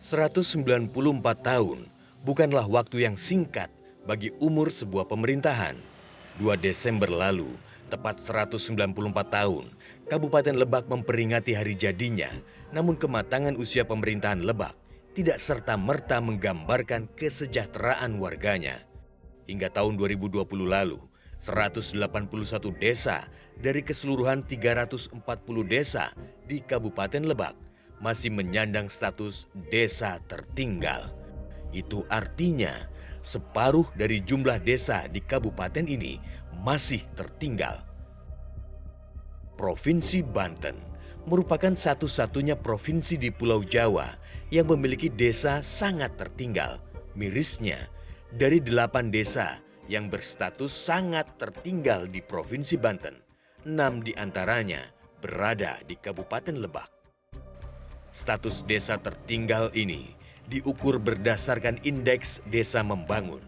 194 tahun bukanlah waktu yang singkat bagi umur sebuah pemerintahan. 2 Desember lalu, tepat 194 tahun, Kabupaten Lebak memperingati hari jadinya, namun kematangan usia pemerintahan Lebak tidak serta-merta menggambarkan kesejahteraan warganya. Hingga tahun 2020 lalu, 181 desa dari keseluruhan 340 desa di Kabupaten Lebak masih menyandang status desa tertinggal. Itu artinya separuh dari jumlah desa di kabupaten ini masih tertinggal. Provinsi Banten merupakan satu-satunya provinsi di Pulau Jawa yang memiliki desa sangat tertinggal. Mirisnya, dari 8 desa yang berstatus sangat tertinggal di Provinsi Banten, 6 diantaranya berada di Kabupaten Lebak. Status desa tertinggal ini diukur berdasarkan indeks desa membangun.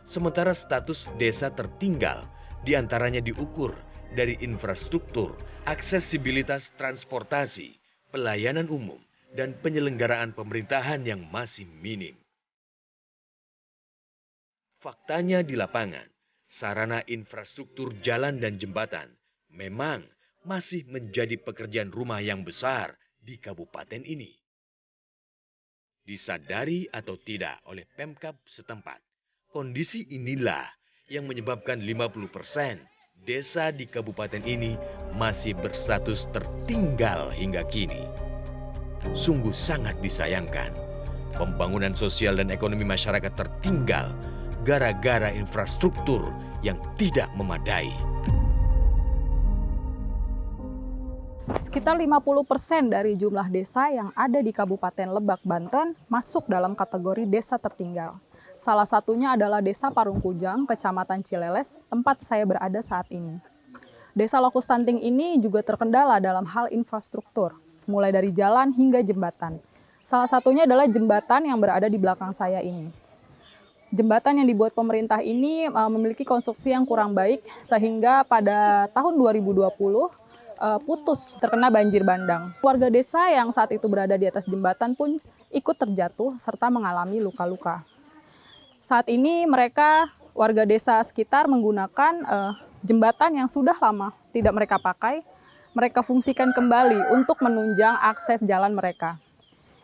Sementara status desa tertinggal diantaranya diukur dari infrastruktur, aksesibilitas transportasi, pelayanan umum, dan penyelenggaraan pemerintahan yang masih minim. Faktanya di lapangan, sarana infrastruktur jalan dan jembatan memang masih menjadi pekerjaan rumah yang besar di kabupaten ini. Disadari atau tidak oleh Pemkab setempat, kondisi inilah yang menyebabkan 50% desa di kabupaten ini masih berstatus tertinggal hingga kini. Sungguh sangat disayangkan, pembangunan sosial dan ekonomi masyarakat tertinggal gara-gara infrastruktur yang tidak memadai. Sekitar 50% dari jumlah desa yang ada di Kabupaten Lebak, Banten masuk dalam kategori desa tertinggal. Salah satunya adalah Desa Parungkujang, Kecamatan Cileles, tempat saya berada saat ini. Desa Lokus Tanting ini juga terkendala dalam hal infrastruktur, mulai dari jalan hingga jembatan. Salah satunya adalah jembatan yang berada di belakang saya ini. Jembatan yang dibuat pemerintah ini memiliki konstruksi yang kurang baik, sehingga pada tahun 2020, putus terkena banjir bandang. Warga desa yang saat itu berada di atas jembatan pun ikut terjatuh serta mengalami luka-luka. Saat ini warga desa sekitar menggunakan jembatan yang sudah lama tidak mereka pakai, mereka fungsikan kembali untuk menunjang akses jalan mereka.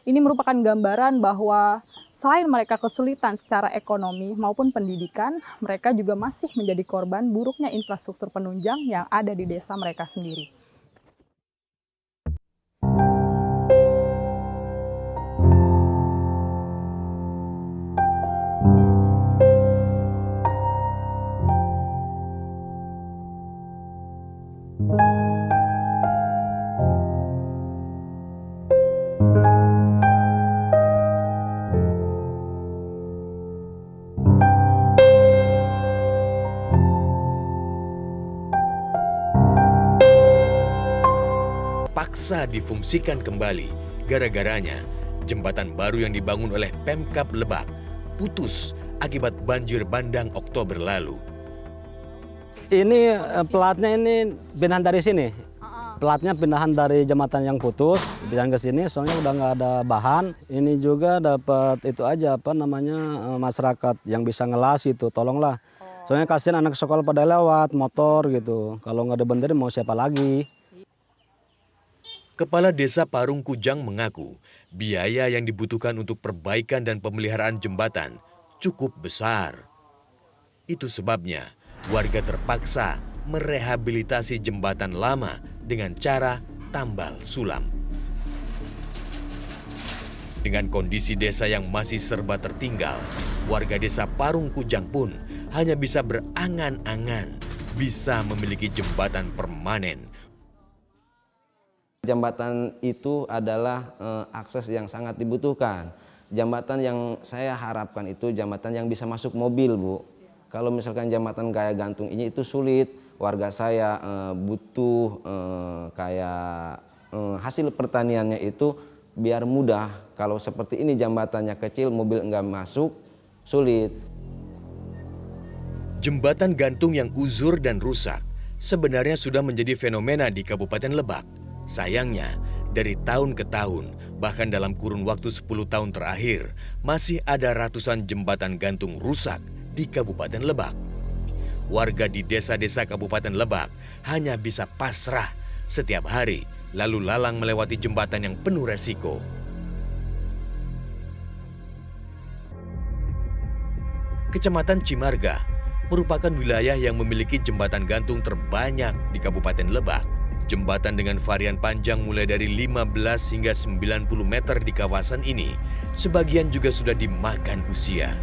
Ini merupakan gambaran bahwa selain mereka kesulitan secara ekonomi maupun pendidikan, mereka juga masih menjadi korban buruknya infrastruktur penunjang yang ada di desa mereka sendiri. Paksa difungsikan kembali, gara-garanya jembatan baru yang dibangun oleh Pemkab Lebak putus akibat banjir bandang Oktober lalu. Ini pelatnya ini pindahan dari sini. Pelatnya pindahan dari jembatan yang putus, pindahan ke sini, soalnya udah nggak ada bahan. Ini juga dapat itu aja, masyarakat yang bisa ngelas itu, tolonglah. Soalnya kasihan anak sekolah pada lewat, motor gitu. Kalau nggak dibenerin mau siapa lagi? Kepala Desa Parungkujang mengaku biaya yang dibutuhkan untuk perbaikan dan pemeliharaan jembatan cukup besar. Itu sebabnya warga terpaksa merehabilitasi jembatan lama dengan cara tambal sulam. Dengan kondisi desa yang masih serba tertinggal, warga desa Parungkujang pun hanya bisa berangan-angan bisa memiliki jembatan permanen. Jembatan itu adalah akses yang sangat dibutuhkan. Jembatan yang saya harapkan itu jembatan yang bisa masuk mobil, Bu. Kalau misalkan jembatan kayak gantung ini itu sulit. Warga saya butuh hasil pertaniannya itu biar mudah. Kalau seperti ini jembatannya kecil, mobil enggak masuk, sulit. Jembatan gantung yang uzur dan rusak sebenarnya sudah menjadi fenomena di Kabupaten Lebak. Sayangnya, dari tahun ke tahun, Bahkan dalam kurun waktu 10 tahun terakhir, masih ada ratusan jembatan gantung rusak di Kabupaten Lebak. Warga di desa-desa Kabupaten Lebak hanya bisa pasrah setiap hari lalu lalang melewati jembatan yang penuh resiko. Kecamatan Cimarga merupakan wilayah yang memiliki jembatan gantung terbanyak di Kabupaten Lebak. Jembatan dengan varian panjang mulai dari 15 hingga 90 meter di kawasan ini, sebagian juga sudah dimakan usia.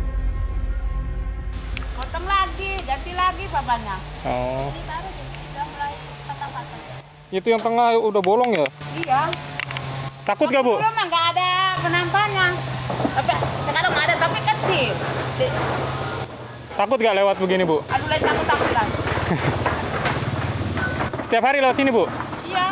Potong lagi, ganti lagi papannya. Oh, Ini baru sudah mulai patah-patah. itu yang tengah udah bolong ya? Iya. Takut gak, Bu? Belum nggak ada penampaannya. Tapi sekarang ada tapi kecil. Takut gak lewat begini, Bu? Aduh, lain takut lah. Setiap hari lewat sini, Bu? Iya.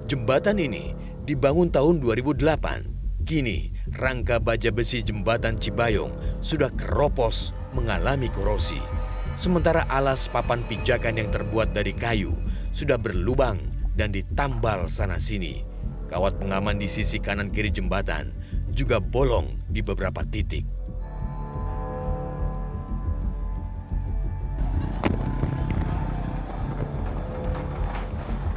Jembatan ini dibangun tahun 2008. Kini, rangka baja besi jembatan Cibayong sudah keropos mengalami korosi. Sementara alas papan pijakan yang terbuat dari kayu sudah berlubang dan ditambal sana-sini. Kawat pengaman di sisi kanan kiri jembatan juga bolong di beberapa titik.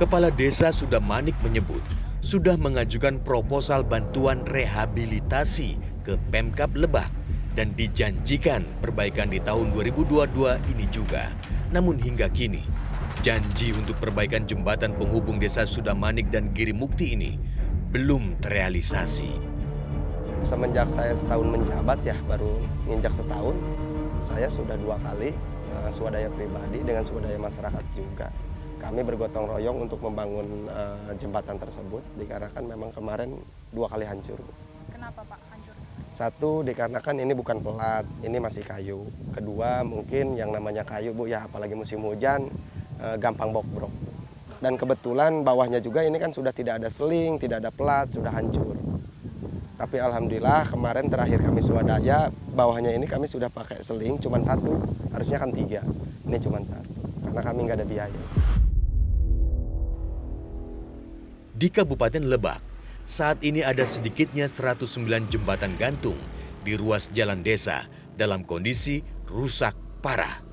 Kepala desa sudah manik menyebut sudah mengajukan proposal bantuan rehabilitasi ke Pemkab Lebak dan dijanjikan perbaikan di tahun 2022 ini juga. Namun hingga kini, janji untuk perbaikan jembatan penghubung desa Sudamanik dan Girimukti ini belum terrealisasi. Semenjak saya setahun menjabat ya, baru nginjak setahun, saya sudah 2 kali swadaya pribadi dengan swadaya masyarakat juga. Kami bergotong royong untuk membangun jembatan tersebut dikarenakan memang kemarin 2 kali hancur. Kenapa Pak hancur? Satu, dikarenakan ini bukan pelat, ini masih kayu. Kedua, mungkin yang namanya kayu Bu ya, apalagi musim hujan gampang bobrok. Dan kebetulan bawahnya juga ini kan sudah tidak ada seling, tidak ada pelat, sudah hancur. Tapi alhamdulillah kemarin terakhir kami swadaya, bawahnya ini kami sudah pakai seling, cuma 1, harusnya kan 3. Ini cuma 1, karena kami nggak ada biaya. Di Kabupaten Lebak, saat ini ada sedikitnya 109 jembatan gantung di ruas jalan desa dalam kondisi rusak parah.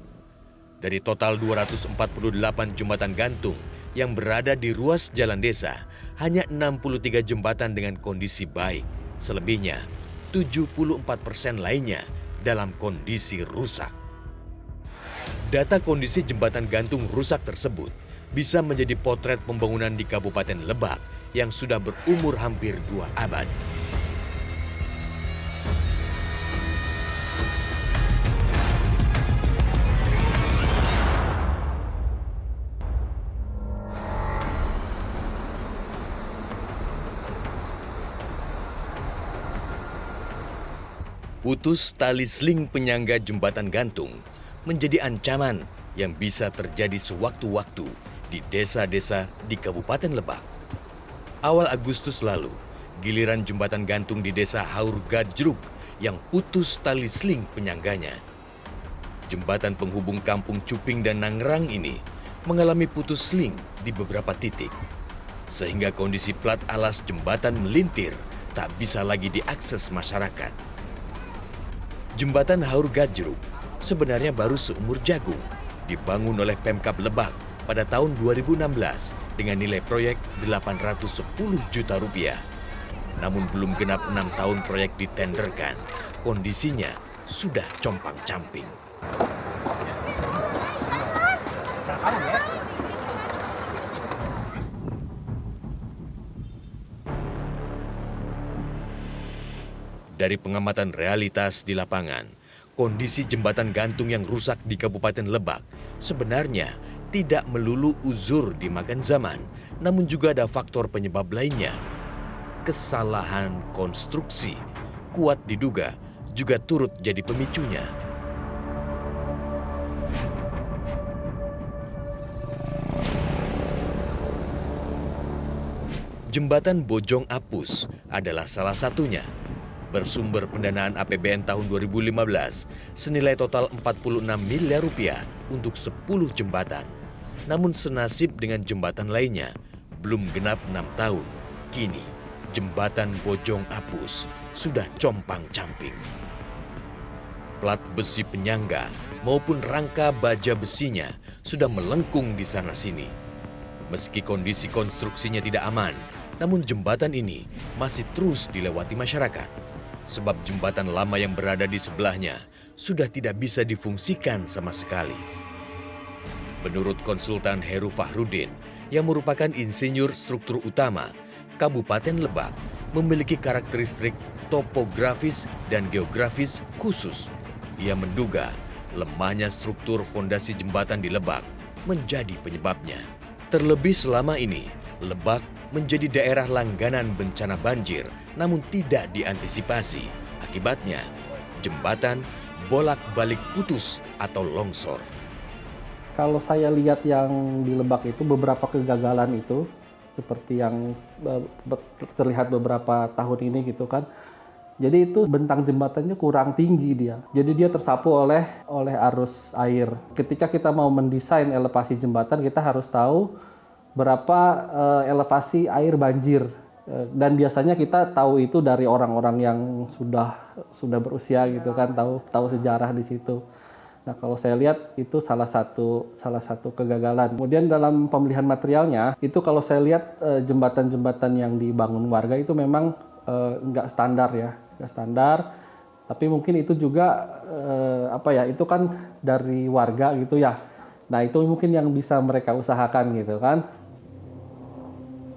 Dari total 248 jembatan gantung yang berada di ruas jalan desa, hanya 63 jembatan dengan kondisi baik. Selebihnya, 74% lainnya dalam kondisi rusak. Data kondisi jembatan gantung rusak tersebut bisa menjadi potret pembangunan di Kabupaten Lebak yang sudah berumur hampir 2 abad. Putus tali seling penyangga jembatan gantung menjadi ancaman yang bisa terjadi sewaktu-waktu di desa-desa di Kabupaten Lebak. Awal Agustus lalu, giliran jembatan gantung di desa Haur Gajruk yang putus tali seling penyangganya. Jembatan penghubung kampung Cuping dan Nangrang ini mengalami putus seling di beberapa titik, sehingga kondisi plat alas jembatan melintir tak bisa lagi diakses masyarakat. Jembatan Haur Gajruk sebenarnya baru seumur jagung, dibangun oleh Pemkab Lebak pada tahun 2016 dengan nilai proyek 810 juta rupiah. Namun belum genap 6 tahun proyek ditenderkan, kondisinya sudah compang-camping. Dari pengamatan realitas di lapangan, kondisi jembatan gantung yang rusak di Kabupaten Lebak sebenarnya tidak melulu uzur dimakan zaman, namun juga ada faktor penyebab lainnya. Kesalahan konstruksi kuat diduga juga turut jadi pemicunya. Jembatan Bojong Apus adalah salah satunya. Bersumber pendanaan APBN tahun 2015 senilai total 46 miliar rupiah untuk 10 jembatan. Namun senasib dengan jembatan lainnya, belum genap 6 tahun, kini jembatan Bojong Apus sudah compang-camping. Plat besi penyangga maupun rangka baja besinya sudah melengkung di sana-sini. Meski kondisi konstruksinya tidak aman, namun jembatan ini masih terus dilewati masyarakat. Sebab jembatan lama yang berada di sebelahnya sudah tidak bisa difungsikan sama sekali. Menurut konsultan Heru Fahrudin, yang merupakan insinyur struktur utama, Kabupaten Lebak memiliki karakteristik topografis dan geografis khusus. Ia menduga lemahnya struktur fondasi jembatan di Lebak menjadi penyebabnya. Terlebih selama ini, Lebak menjadi daerah langganan bencana banjir namun tidak diantisipasi. Akibatnya, jembatan bolak-balik putus atau longsor. Kalau saya lihat yang di Lebak itu beberapa kegagalan itu seperti yang terlihat beberapa tahun ini gitu kan. Jadi itu bentang jembatannya kurang tinggi dia. Jadi dia tersapu oleh arus air. Ketika kita mau mendesain elevasi jembatan, kita harus tahu berapa elevasi air banjir. Dan biasanya kita tahu itu dari orang-orang yang sudah berusia gitu kan, tahu sejarah di situ. Nah, kalau saya lihat itu salah satu kegagalan. Kemudian dalam pemilihan materialnya, itu kalau saya lihat jembatan-jembatan yang dibangun warga itu memang nggak standar ya. Nggak standar, tapi mungkin itu juga itu kan dari warga gitu ya. Nah, itu mungkin yang bisa mereka usahakan gitu kan.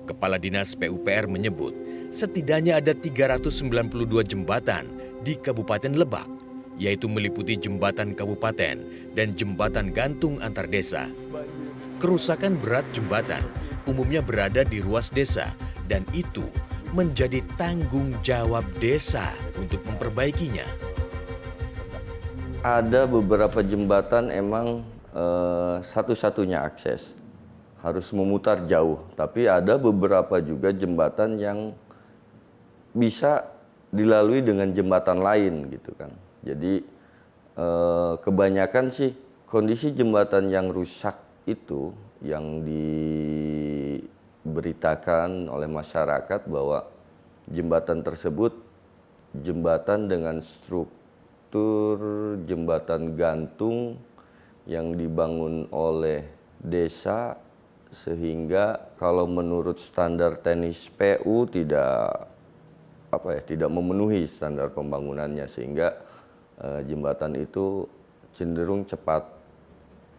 Kepala Dinas PUPR menyebut setidaknya ada 392 jembatan di Kabupaten Lebak, yaitu meliputi jembatan kabupaten dan jembatan gantung antar desa. Kerusakan berat jembatan umumnya berada di ruas desa dan itu menjadi tanggung jawab desa untuk memperbaikinya. Ada beberapa jembatan emang satu-satunya akses, harus memutar jauh. Tapi ada beberapa juga jembatan yang bisa dilalui dengan jembatan lain gitu kan. Jadi kebanyakan sih kondisi jembatan yang rusak itu yang diberitakan oleh masyarakat bahwa jembatan tersebut jembatan dengan struktur jembatan gantung yang dibangun oleh desa, sehingga kalau menurut standar teknis PU tidak memenuhi standar pembangunannya, sehingga jembatan itu cenderung cepat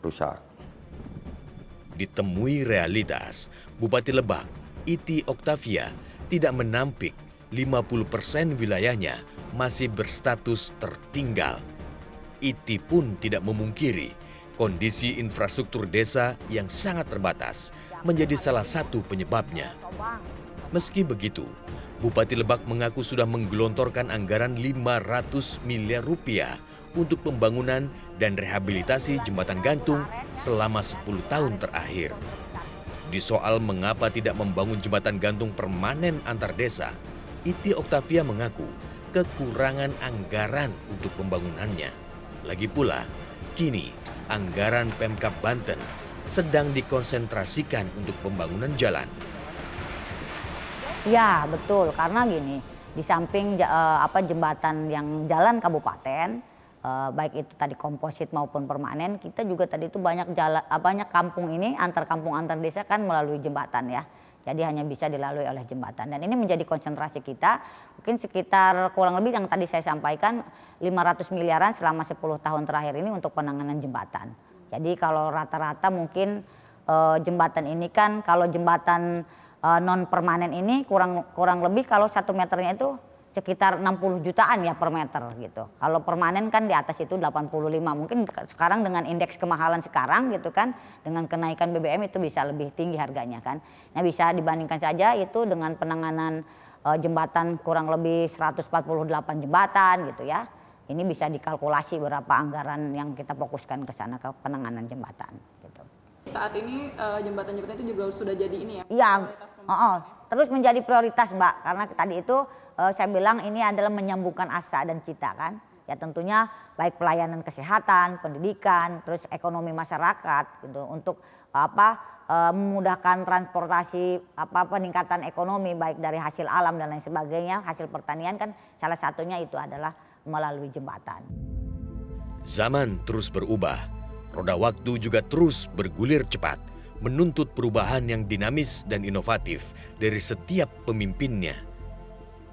rusak. Ditemui realitas, Bupati Lebak, Iti Oktavia, tidak menampik 50% wilayahnya masih berstatus tertinggal. Iti pun tidak memungkiri kondisi infrastruktur desa yang sangat terbatas menjadi salah satu penyebabnya. Meski begitu, Bupati Lebak mengaku sudah menggelontorkan anggaran 500 miliar rupiah untuk pembangunan dan rehabilitasi jembatan gantung selama 10 tahun terakhir. Di soal mengapa tidak membangun jembatan gantung permanen antar desa, Iti Oktavia mengaku kekurangan anggaran untuk pembangunannya. Lagi pula, kini anggaran Pemkab Banten sedang dikonsentrasikan untuk pembangunan jalan. Ya betul, karena gini, di samping jembatan yang jalan kabupaten, baik itu tadi komposit maupun permanen, kita juga tadi itu banyak kampung ini antar kampung antar desa kan melalui jembatan ya. Jadi hanya bisa dilalui oleh jembatan, dan ini menjadi konsentrasi kita. Mungkin sekitar kurang lebih yang tadi saya sampaikan 500 miliaran selama 10 tahun terakhir ini untuk penanganan jembatan. Jadi kalau rata-rata mungkin jembatan ini kan, kalau jembatan non permanen ini kurang lebih kalau 1 meternya itu sekitar 60 jutaan ya per meter gitu. Kalau permanen kan di atas itu 85. Mungkin sekarang dengan indeks kemahalan sekarang gitu kan, dengan kenaikan BBM itu bisa lebih tinggi harganya kan. Nah, bisa dibandingkan saja itu dengan penanganan jembatan kurang lebih 148 jembatan gitu ya. Ini bisa dikalkulasi berapa anggaran yang kita fokuskan ke sana ke penanganan jembatan gitu. Saat ini jembatan-jembatan itu juga sudah jadi ini ya? Iya, terus menjadi prioritas Mbak, karena tadi itu saya bilang ini adalah menyambungkan asa dan cita kan. Ya tentunya baik pelayanan kesehatan, pendidikan, terus ekonomi masyarakat gitu untuk memudahkan transportasi peningkatan ekonomi baik dari hasil alam dan lain sebagainya, hasil pertanian kan salah satunya itu adalah melalui jembatan. Zaman terus berubah, roda waktu juga terus bergulir cepat, menuntut perubahan yang dinamis dan inovatif dari setiap pemimpinnya.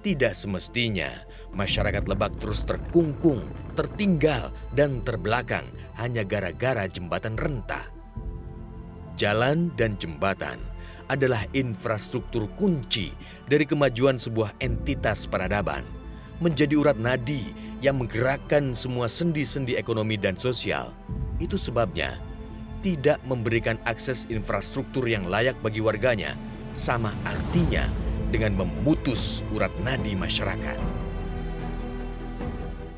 Tidak semestinya masyarakat Lebak terus terkungkung, tertinggal, dan terbelakang hanya gara-gara jembatan rentah. Jalan dan jembatan adalah infrastruktur kunci dari kemajuan sebuah entitas peradaban, menjadi urat nadi yang menggerakkan semua sendi-sendi ekonomi dan sosial. Itu sebabnya tidak memberikan akses infrastruktur yang layak bagi warganya sama artinya dengan memutus urat nadi masyarakat.